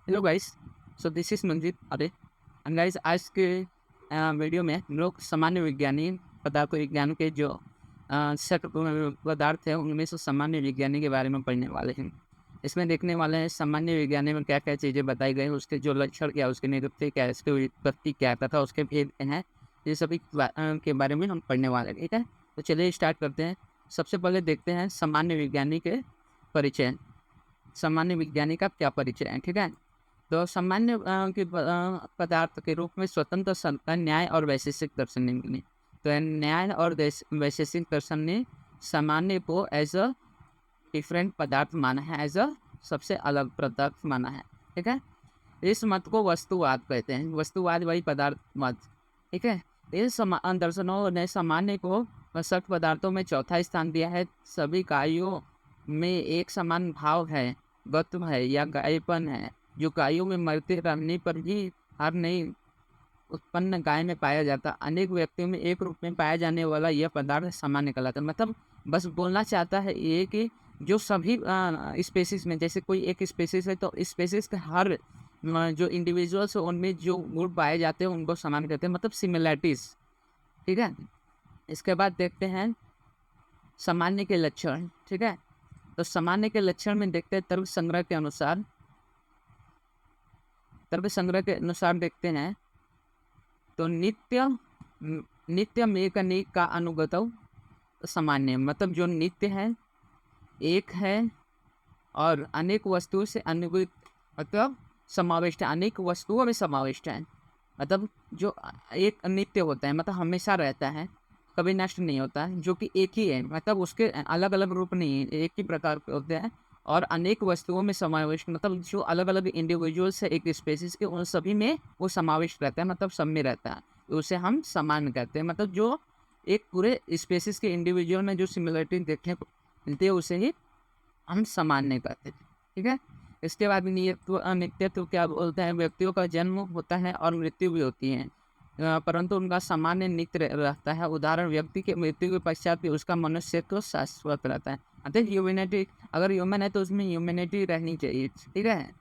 Hello guys. So this is Manjeet अरे and guys, आज के वीडियो में हम लोग सामान्य विज्ञानी पदार्थ विज्ञान के जो पदार्थ है उनमें से सामान्य विज्ञानी के बारे में पढ़ने वाले हैं। इसमें देखने वाले हैं सामान्य विज्ञानी में क्या क्या चीज़ें बताई गई, उसके जो लक्षण क्या, उसके निरुक्ति क्या, उसकी उत्पत्ति क्या तथा उसके भेद क्या हैं, ये सभी के बारे में हम पढ़ने वाले हैं। ठीक है, तो चलिए स्टार्ट करते हैं। सबसे पहले देखते हैं सामान्य विज्ञानी के परिचय। सामान्य विज्ञानी का क्या परिचय है। ठीक है, तो सामान्य पदार्थ के रूप में स्वतंत्र सत्ता, न्याय और वैशेषिक दर्शन ने मिली। तो न्याय और वैशेषिक दर्शन ने सामान्य को एज अ डिफरेंट पदार्थ माना है, एज अ सबसे अलग पदार्थ माना है। ठीक है, इस मत को वस्तुवाद कहते हैं। वस्तुवाद वही पदार्थ मत। ठीक है, इस दर्शनों ने सामान्य को सठ पदार्थों में चौथा स्थान दिया है। सभी कायों में एक समान भाव है, गत्व है या गायपन है, जो गायों में मरते रहने पर भी हर नई उत्पन्न गाय में पाया जाता। अनेक व्यक्तियों में एक रूप में पाया जाने वाला यह पदार्थ सामान्य कहलाता है। मतलब बस बोलना चाहता है ये कि जो सभी स्पेसिस में, जैसे कोई एक स्पेसिस है तो स्पेसिस के हर जो इंडिविजुअल्स है उनमें जो गुण पाए जाते हैं उनको समान कहते हैं, मतलब सिमिलैरिटीज। ठीक है, इसके बाद देखते हैं सामान्य के लक्षण। ठीक है, तो सामान्य के लक्षण में देखते हैं तर्क संग्रह के अनुसार। तर्क संग्रह के अनुसार देखते हैं तो नित्य में अनेक का अनुगत सामान्य, मतलब जो नित्य है, एक है और अनेक वस्तुओं से अनुगत, मतलब समाविष्ट है, अनेक वस्तुओं में समाविष्ट है। मतलब जो एक नित्य होता है, मतलब हमेशा रहता है, कभी नष्ट नहीं होता है, जो कि एक ही है, मतलब उसके अलग अलग रूप नहीं है, एक ही प्रकार के होते हैं। और अनेक वस्तुओं में समाविष्ट, मतलब जो अलग अलग इंडिविजुअल्स है एक स्पेसिस के, उन सभी में वो समाविष्ट रहता है, मतलब सब में रहता है। तो उसे हम समान कहते हैं। मतलब जो एक पूरे स्पेसिस के इंडिविजुअल में जो सिमिलरिटी देखने को मिलती है उसे ही हम सामान्य कहते हैं। ठीक है, इसके बाद नित्यत्व क्या बोलते हैं, व्यक्तियों का जन्म होता है और मृत्यु भी होती है, परंतु उनका सामान्य नित्य रहता है। उदाहरण, व्यक्ति के मृत्यु के पश्चात भी उसका मनुष्यत्व शाश्वत रहता है। मतलब ह्यूमैनिटी, अगर ह्यूमन है तो उसमें ह्यूमैनिटी रहनी चाहिए। ठीक है,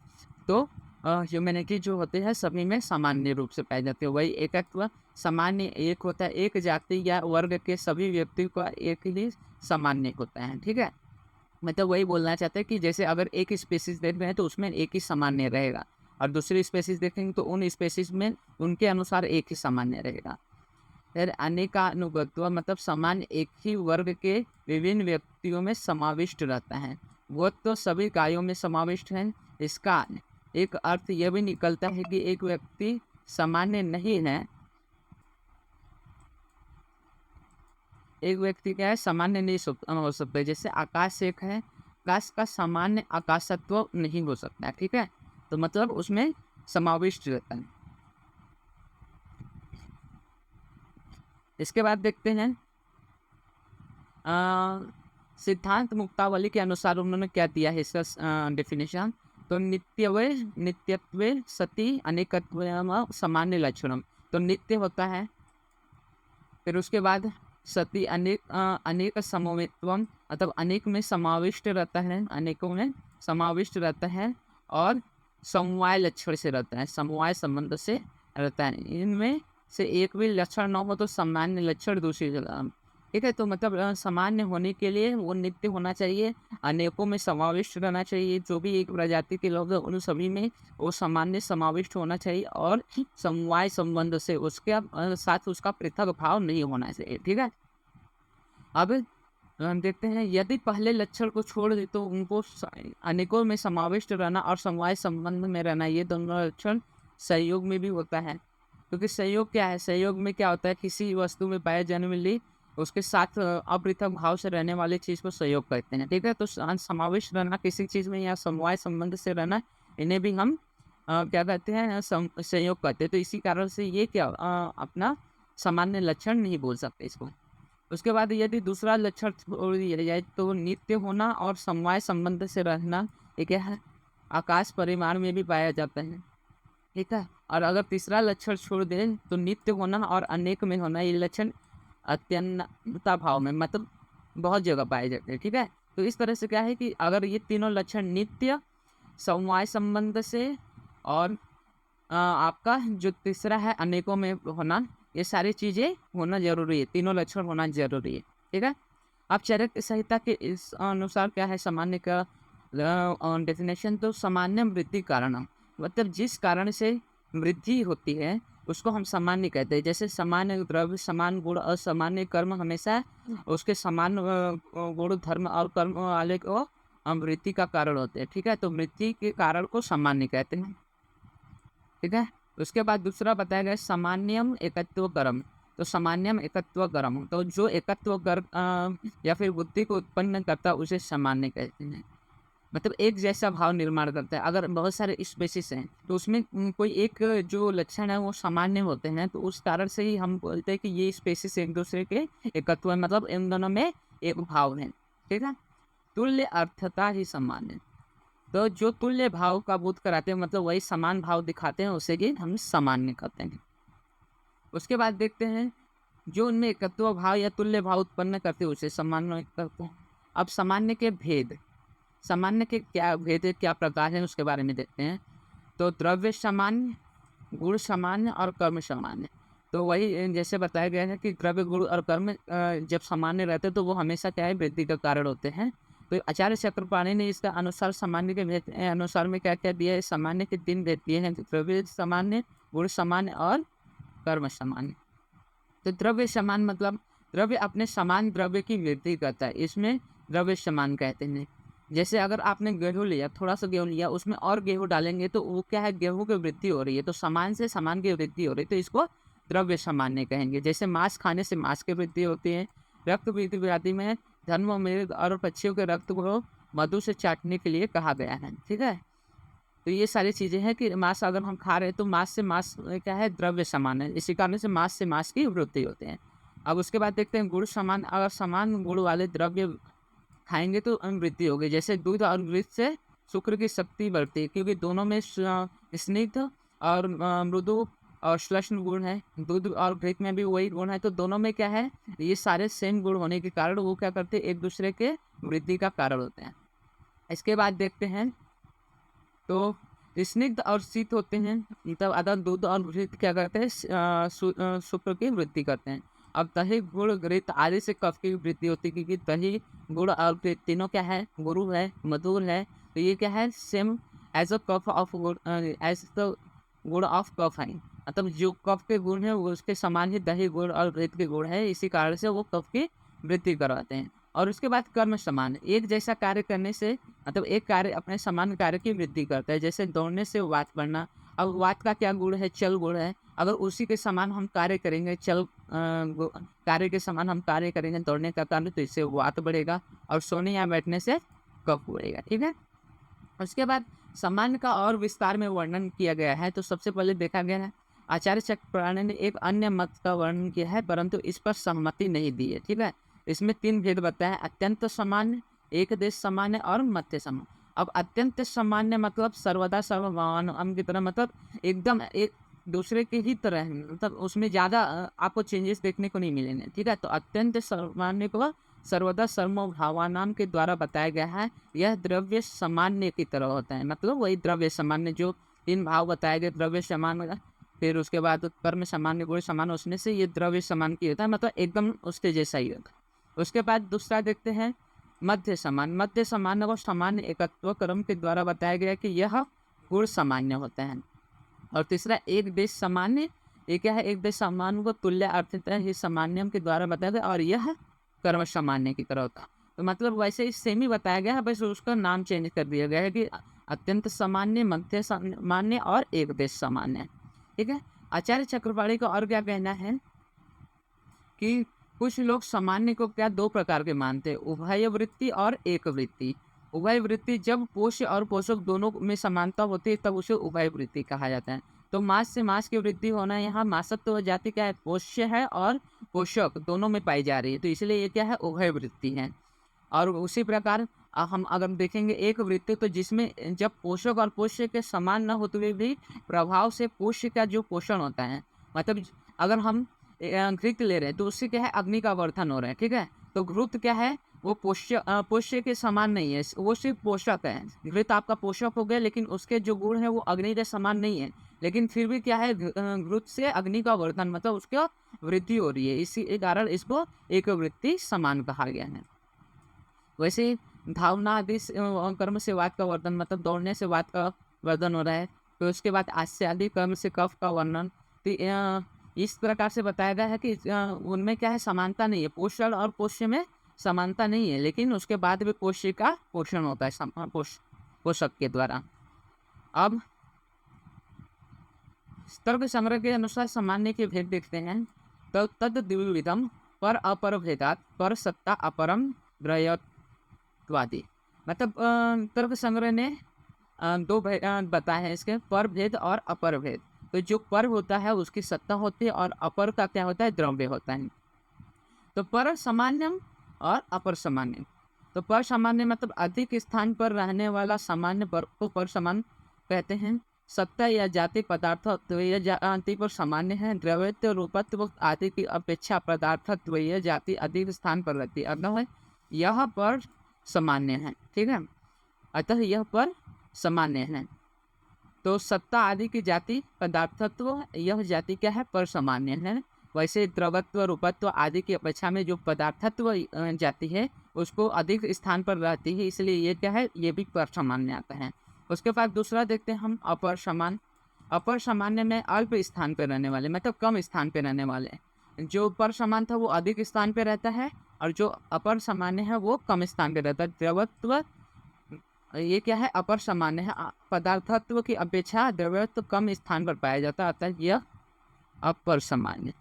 तो ह्यूमैनिटी जो होती है सभी में सामान्य रूप से पाई जाती है। वही एकत्व सामान्य एक होता है, एक जाति या वर्ग के सभी व्यक्ति का एक ही सामान्य होता है। ठीक है, मतलब वही बोलना चाहते हैं कि जैसे अगर एक स्पेसिस देख रहे हैं तो उसमें एक ही सामान्य रहेगा, और दूसरी स्पेसिस देखेंगे तो उन स्पेसिस में उनके अनुसार एक ही सामान्य रहेगा। फिर अनेकानुगत्व, मतलब सामान्य एक ही वर्ग के विभिन्न व्यक्तियों में समाविष्ट रहता है। वो तो सभी कायों में समाविष्ट है। इसका एक अर्थ यह भी निकलता है कि एक व्यक्ति सामान्य नहीं है, एक व्यक्ति क्या है, सामान्य नहीं हो सकता। जैसे आकाश एक है, आकाश का सामान्य आकाशत्व नहीं हो सकता। ठीक है, तो मतलब उसमें समाविष्ट रहता है। इसके बाद देखते हैं सिद्धांत मुक्तावली के अनुसार उन्होंने क्या दिया है इसका डेफिनेशन। तो नित्यत्व सती अनेकत्व सामान्य लक्षणम। तो नित्य होता है, फिर उसके बाद सती अनेक समवेत्वम, मतलब अनेक में समाविष्ट रहता है, अनेकों में समाविष्ट रहता है, और समवाय लक्षण से रहता है, समवाय संबंध से रहता है। इनमें से एक भी लक्षण न हो तो सामान्य लक्षण दूसरी जगह। ठीक है, तो मतलब सामान्य होने के लिए वो नित्य होना चाहिए, अनेकों में समाविष्ट रहना चाहिए, जो भी एक प्रजाति के लोग हैं उन सभी में वो सामान्य समाविष्ट होना चाहिए, और समवाय संबंध से उसके साथ उसका पृथक भाव नहीं होना चाहिए। ठीक है, अब हम देखते हैं यदि पहले लक्षण को छोड़ दे तो उनको अनेकों में समाविष्ट रहना और समवाय संबंध में रहना, ये दोनों लक्षण सहयोग में भी होता है। क्योंकि सहयोग क्या है, सहयोग में क्या होता है, किसी वस्तु में पाए जाने वाली उसके साथ अपृथक भाव से रहने वाली चीज़ को सहयोग कहते हैं। ठीक है, तो समाविष्ट रहना किसी चीज़ में या समवाय संबंध से रहना, इन्हें भी हम क्या कहते हैं, सहयोग कहते हैं। तो इसी कारण से ये क्या अपना सामान्य लक्षण नहीं बोल सकते इसको। उसके बाद यदि दूसरा लक्षण छोड़ दिया जाए तो नित्य होना और समवाय संबंध से रहना, ये क्या है, आकाश परिमाण में भी पाया जाता है। ठीक है, और अगर तीसरा लक्षण छोड़ दें तो नित्य होना और अनेक में होना, ये लक्षण अत्यंतता भाव में, मतलब बहुत जगह पाए जाते हैं। ठीक है, तो इस तरह से क्या है कि अगर ये तीनों लक्षण नित्य, समवाय संबंध से और आपका जो तीसरा है अनेकों में होना, ये सारी चीज़ें होना ज़रूरी है, तीनों लक्षण होना ज़रूरी है, ठीक है। अब चरक संहिता के इस अनुसार क्या है सामान्य का डेफिनेशन, तो सामान्य वृद्धि कारणम, मतलब जिस कारण से वृद्धि होती है उसको हम सामान्य कहते हैं। जैसे सामान्य द्रव्य, समान गुण और सामान्य कर्म हमेशा उसके समान गुण, धर्म और कर्म वाले को वृद्धि का कारण होते हैं, ठीक है। तो वृद्धि के कारण को सामान्य कहते हैं, ठीक है। उसके बाद दूसरा बताया गया सामान्यम एकत्व कर्म। तो सामान्यम एकत्व कर्म, तो जो एकत्व कर या फिर बुद्धि को उत्पन्न करता है उसे सामान्य कहते हैं। मतलब एक जैसा भाव निर्माण करता है। अगर बहुत सारे स्पेसिस हैं तो उसमें कोई एक जो लक्षण है वो सामान्य होते हैं, तो उस कारण से ही हम बोलते हैं कि ये स्पेसिस एक दूसरे के एकत्व है, मतलब इन दोनों में एक भाव है, ठीक है। तुल्य अर्थता ही सामान्य, तो जो तुल्य भाव का बोध कराते हैं, मतलब वही समान भाव दिखाते हैं, उसे कि हम सामान्य कहते हैं। उसके बाद देखते हैं जो उनमें एकत्व भाव या तुल्य भाव उत्पन्न करते हैं उसे सामान्य करते हैं। अब सामान्य के भेद, सामान्य के क्या भेद है, क्या प्रकार है, उसके बारे में देखते हैं। तो द्रव्य सामान्य, गुण सामान्य और कर्म सामान्य। तो वही जैसे बताया गया है कि द्रव्य, गुण और कर्म जब सामान्य रहते हैं तो वो हमेशा क्या है, वृद्धि का कारण होते हैं। तो आचार्य चक्रपाणी ने इसका अनुसार सामान्य के भेद अनुसार में क्या क्या दिया है, सामान्य के 3 भेद दिए हैं, द्रव्य सामान्य, गुण सामान्य और कर्म सामान्य। तो द्रव्य समान मतलब द्रव्य अपने समान द्रव्य की वृद्धि करता है, इसमें द्रव्य समान कहते हैं। जैसे अगर आपने गेहूँ लिया, थोड़ा सा गेहूँ लिया, उसमें और गेहूँ डालेंगे तो वो क्या है, गेहूँ की वृद्धि हो रही है, तो समान से समान की वृद्धि हो रही है, तो इसको द्रव्य सामान्य कहेंगे। जैसे मांस खाने से मांस की वृद्धि होती है, रक्त वृद्धि व्याधि में धर्म, मृग और पक्षियों के रक्त को मधु से चाटने के लिए कहा गया है, ठीक है। तो ये सारी चीज़ें हैं कि मांस अगर हम खा रहे हैं तो मांस से मांस क्या है, द्रव्य समान है, इसी कारण से मांस से मांस की वृद्धि होते हैं। अब उसके बाद देखते हैं गुण समान, अगर समान गुण वाले द्रव्य खाएंगे तो वृद्धि होगी। जैसे दूध और घृत से शुक्र की शक्ति बढ़ती है, क्योंकि दोनों में स्निग्ध और मृदु और श्लष्ण गुण है। दूध और घृत में भी वही गुण है, तो दोनों में क्या है, ये सारे सेम गुण होने के कारण वो क्या करते हैं, एक दूसरे के वृद्धि का कारण होते हैं। इसके बाद देखते हैं तो स्निग्ध और शीत होते हैं, मतलब अदर दूध और घृत क्या करते हैं, शुक्र की वृद्धि करते हैं। अब दही, गुड़, घृत आदि से कफ की वृद्धि होती है, क्योंकि दही, गुड़ और घृत तीनों क्या है, गुरु है, मधुर है, तो ये क्या है, सेम एज अ कफ ऑफ गुड़, एज द गुड़ ऑफ कफ है, मतलब जो कफ के गुण है वो उसके समान ही दही, गुड़ और घृत के गुण है, इसी कारण से वो कफ की वृद्धि करवाते हैं। और उसके बाद कर्म समान, एक जैसा कार्य करने से मतलब एक कार्य अपने समान कार्य की वृद्धि करता है। जैसे दौड़ने से वात बढ़ना, अब वात का क्या गुण है, चल गुण है, अगर उसी के समान हम कार्य करेंगे, कार्य के समान हम कार्य करेंगे दौड़ने का कार्य, तो इससे वात बढ़ेगा, और सोने या बैठने से कफ बढ़ेगा, ठीक है। उसके बाद सामान्य का और विस्तार में वर्णन किया गया है। तो सबसे पहले देखा गया है, आचार्य चक्रपाणी ने एक अन्य मत का वर्णन किया है, परंतु इस पर सहमति नहीं दी है, ठीक है। इसमें 3 भेद बताया है, अत्यंत सामान्य, एक देश सामान्य और मध्य सामान्य। अब अत्यंत सामान्य मतलब सर्वदा सर्वभावान की तरह, मतलब एकदम एक दूसरे के ही तरह है, मतलब उसमें ज़्यादा आपको चेंजेस देखने को नहीं मिलेंगे, ठीक है। तो अत्यंत सामान्य को सर्वदा सर्वभावानाम के द्वारा बताया गया है, यह द्रव्य सामान्य की तरह होता है, मतलब वही द्रव्य सामान्य जो 3 भाव बताए गए, द्रव्य सामान्य, फिर उसके बाद कर्म सामान्य, गुण सामान्य, उसमें से ये द्रव्य समान की होता है, मतलब एकदम उसके जैसा ही होता है। उसके बाद दूसरा देखते हैं मध्य समान, मध्य सामान्य को सामान्य एकत्व कर्म के द्वारा बताया गया कि यह गुण सामान्य होता है। और तीसरा एक देश सामान्य, ये क्या है, एक देश सामान्य को तुल्य अर्थित है, ये सामान्यम के द्वारा बताया गया, और यह कर्म सामान्य की तरह होता है। तो मतलब वैसे ही सेम ही बताया गया है, बस उसका नाम चेंज कर दिया गया है कि अत्यंत सामान्य, मध्य सामान्य और एक देश सामान्य, ठीक है। आचार्य चक्रपाणी का और क्या कहना है कि कुछ लोग सामान्य को क्या 2 प्रकार के मानते हैं, उभय वृत्ति और एक वृत्ति। उभय वृत्ति जब पोष्य और पोषक दोनों में समानता होती है तब उसे उभय वृत्ति कहा जाता है। तो मांस से मांस की वृद्धि होना, यहाँ मांसत्व जाति क्या है, पोष्य है और पोषक दोनों में पाई जा रही है, तो इसलिए ये क्या है, उभय वृत्ति है। और उसी प्रकार हम अगर देखेंगे एक वृत्ति, तो जिसमें जब पोषक और पोष्य के समान न होते हुए भी प्रभाव से पोष्य का जो पोषण होता है, मतलब अगर हम घृत ले रहे हैं तो उससे क्या है, अग्नि का वर्धन हो रहा है, ठीक है। तो घृत क्या है, वो पोष्य के समान नहीं है, वो सिर्फ पोषक है। घृत आपका पोषक हो गया, लेकिन उसके जो गुण है वो अग्नि के समान नहीं है, लेकिन फिर भी क्या है, घृत से अग्नि का वर्धन मतलब उसका वृद्धि हो रही है, इसी कारण इसको एक वृत्ति समान कहा गया है। वैसे धावना आदि कर्म से वात का वर्धन मतलब दौड़ने से वात का वर्धन हो रहा है। तो उसके बाद आस्य आदि कर्म से कफ का वर्णन। तो इस प्रकार से बताया गया है कि उनमें क्या है, समानता नहीं है, पोषण और पोष्य में समानता नहीं है, लेकिन उसके बाद भी पोष्य का पोषण होता है पोषक के द्वारा। अब तर्क संग्रह के अनुसार सामान्य के भेद देखते हैं। तो तद द्विविधम पर अपर भेदात पर सत्ता अपरम द्रयत्वादि। मतलब तर्क संग्रह ने दो बताए हैं इसके, पर भेद और अपर भेद। तो जो पर होता है उसकी सत्ता होती है, और अपर का क्या होता है, द्रव्य होता है। तो पर सामान्यम और अपर सामान्य। तो पर सामान्य मतलब अधिक स्थान पर रहने वाला सामान्य पर को पर समान कहते हैं। सत्ता या जाति पदार्थत्व या जाति पर सामान्य है। द्रव्यत्व रूपत्व आदि की अपेक्षा पदार्थत्व या जाति अधिक स्थान पर रहती है, अतः यह पर सामान्य है। ठीक है, अतः यह पर सामान्य है। तो सत्ता आदि की जाति पदार्थत्व, यह जाति क्या है, पर सामान्य है। वैसे द्रवत्व रूपत्व आदि की अपेक्षा में जो पदार्थत्व जाति है उसको अधिक स्थान पर रहती है, इसलिए ये क्या है, ये भी पर सामान्य आता है। उसके बाद दूसरा देखते हैं हम, अपर समान। अपर सामान्य में अल्प स्थान पर रहने वाले मतलब कम स्थान पर रहने वाले। जो पर समान था वो अधिक स्थान पर रहता है, और जो अपर सामान्य है वो कम स्थान पर रहता है। द्रवत्व ये क्या है, अपर सामान्य है, पदार्थत्व की अपेक्षा द्रव्यत्व कम स्थान पर पाया जाता है, अतः यह अपर सामान्य।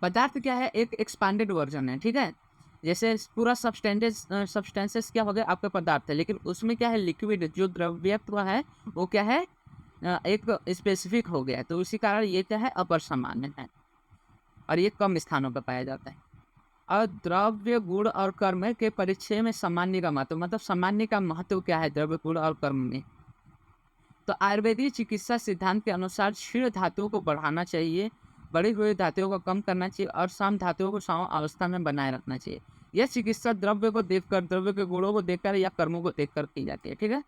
पदार्थ क्या है, एक एक्सपांडेड वर्जन है। ठीक है, जैसे पूरा सब्सटेंसेस क्या हो गया, आपका पदार्थ है, लेकिन उसमें क्या है, लिक्विड जो द्रव्यत्व है वो क्या है, एक स्पेसिफिक हो गया, तो उसी कारण ये क्या है, अपर सामान्य है, और ये कम स्थानों पर पाया जाता है। और द्रव्य गुण और कर्म के परिचय में सामान्य का महत्व, मतलब सामान्य का महत्व क्या है द्रव्य गुण और कर्म में। तो आयुर्वेदिक चिकित्सा सिद्धांत के अनुसार क्षीण धातुओं को बढ़ाना चाहिए, बढ़ी हुई धातुओं को कम करना चाहिए, और सम धातुओं को सम अवस्था में बनाए रखना चाहिए। यह चिकित्सा द्रव्य को देखकर, द्रव्य के गुणों को देखकर या कर्मों को देखकर की जाती है। ठीक है,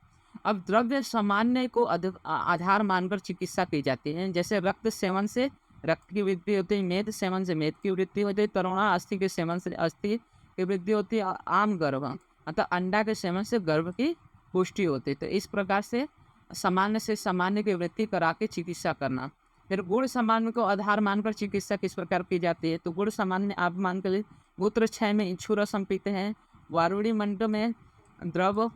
अब द्रव्य सामान्य को आधार मानकर चिकित्सा की जाती है। जैसे रक्त सेवन से रक्त की वृद्धि होती है, मेद सेवन से मेद की वृद्धि होती है, तरुणा अस्थि के सेवन से अस्थि की वृद्धि होती है, और आम गर्भ मतलब अंडा के सेवन से गर्भ की पुष्टि होती है। तो इस प्रकार से सामान्य से सामान्य की वृद्धि करा के चिकित्सा करना। फिर गुण सामान्य को आधार मानकर चिकित्सा किस प्रकार की जाती है। तो गुण सामान्य आप मान कर मूत्र क्षय में इच्छु रसम पीते हैं, वारुणी मंड में द्रव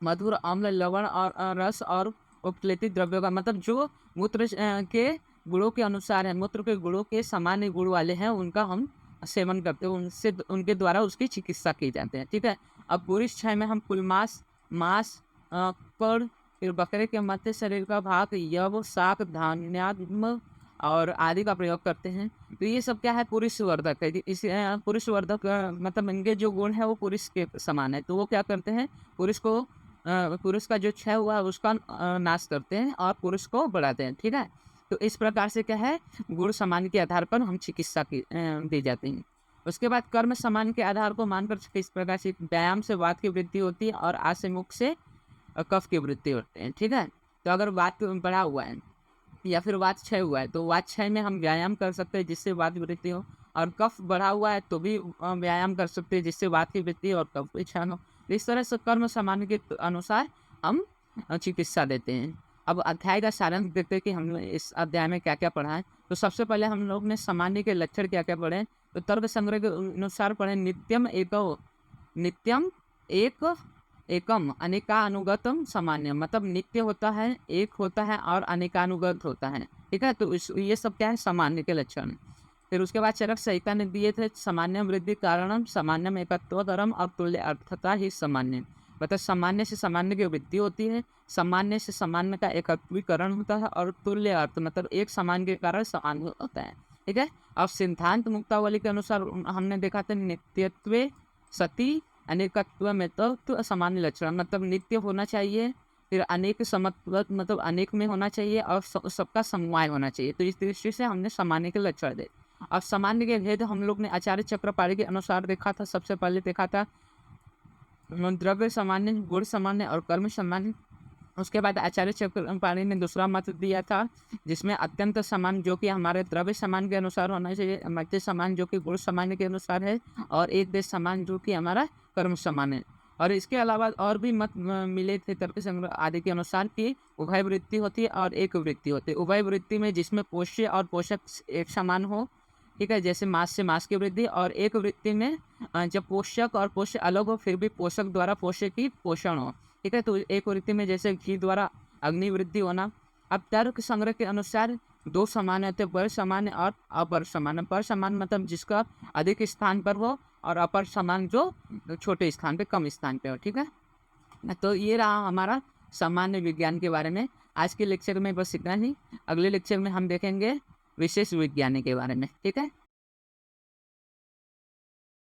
मधुर अम्ल लवण और रस और उपलेतित द्रव्यों का, मतलब जो मूत्र के गुणों के अनुसार है, मूत्र के गुणों के सामान्य गुण वाले हैं उनका हम सेवन करते हैं, उनसे उनके द्वारा उसकी चिकित्सा की जाती है। ठीक है, अब पुरुष क्षय में हम कुलमास, मांस, कड़, फिर बकरे के मध्य शरीर का भाग, यव, शाक, धान्यात्म और आदि का प्रयोग करते हैं। तो ये सब क्या है, पुरुषवर्धक है। इस पुरुषवर्धक मतलब इनके जो गुण है वो पुरुष के समान है, तो वो क्या करते हैं, पुरुष का जो क्षय हुआ है उसका नाश करते हैं और पुरुष को बढ़ाते हैं। ठीक है, तो इस प्रकार से क्या है, गुण समान के आधार पर हम चिकित्सा की दी जाती है। उसके बाद कर्म समान के आधार को मानकर इस प्रकार से व्यायाम से वात की वृद्धि होती है, और आस्य मुख से कफ की वृद्धि होती है। ठीक है, तो अगर वात बढ़ा हुआ है या फिर वात क्षय हुआ है तो वात क्षय में हम व्यायाम कर सकते हैं जिससे वात वृद्धि हो, और कफ बढ़ा हुआ है तो भी व्यायाम कर सकते हैं जिससे वात की वृद्धि और कफ की क्षय हो। इस तरह से कर्म सामान्य के अनुसार हम चिकित्सा देते हैं। अब अध्याय का सारांश देखते हैं कि हम इस अध्याय में क्या क्या पढ़ा है। तो सबसे पहले हम लोग ने सामान्य के लक्षण क्या क्या पढ़े। तो तर्क संग्रह के अनुसार पढ़े, नित्यम एक एकम अनेकानुगतम सामान्य, मतलब नित्य होता है, एक होता है और अनेकानुगत होता है। ठीक है, तो ये सब क्या है, सामान्य के लक्षण। फिर उसके बाद चरक संहिता ने दिए थे, सामान्य वृद्धि कारणम सामान्यम एकत्वतरम और तुल्य अर्थता ही सामान्य, मतलब सामान्य से सामान्य की वृद्धि होती है, सामान्य से सामान्य का एकत्वीकरण होता है, और तुल्य अर्थ मतलब एक समान के कारण सामान्य होता है। ठीक है, अब सिद्धांत मुक्तावली के अनुसार हमने देखा था नित्यत्व सती अनेकत्व में तो सामान्य लक्षण, मतलब नित्य होना चाहिए, फिर अनेक मतलब अनेक में होना चाहिए, और सबका समवाय होना चाहिए। तो इस दृष्टि से हमने सामान्य के लक्षण दे। अब सामान्य के भेद हम लोग ने आचार्य चक्रपाणी के अनुसार देखा था। सबसे पहले देखा था द्रव्य सामान्य, गुण सामान्य और कर्म सामान्य। उसके बाद आचार्य चक्रपाणी ने दूसरा मत दिया था जिसमें अत्यंत समान जो कि हमारे द्रव्य समान के अनुसार होना चाहिए, मध्य समान जो कि गुण सामान्य के अनुसार है, और एक देश समान जो कि हमारा कर्म समान है। और इसके अलावा और भी मत मिले थे तर्क संग्रह आदि के अनुसार कि उभय वृत्ति होती है और एक वृत्ति होती है। उभय वृत्ति में जिसमें पोष्य और पोषक एक समान हो, ठीक है, जैसे मास से मास की वृद्धि। और एक वृत्ति में जब पोषक और पोष्य अलग हो फिर भी पोषक द्वारा पोष्य की पोषण हो, ठीक है। तो एक वृत्ति में जैसे घी द्वारा अग्नि वृद्धि होना। अब तर्क संग्रह के अनुसार दो समान होते हैं, पर समान और अपर समान। पर समान मतलब जिसका अधिक स्थान पर हो, और अपर समान जो छोटे स्थान पे, कम स्थान पे हो, ठीक है। तो ये रहा हमारा सामान्य विज्ञान के बारे में। आज के लेक्चर में बस इतना ही। अगले लेक्चर में हम देखेंगे विशेष विज्ञान के बारे में, ठीक है।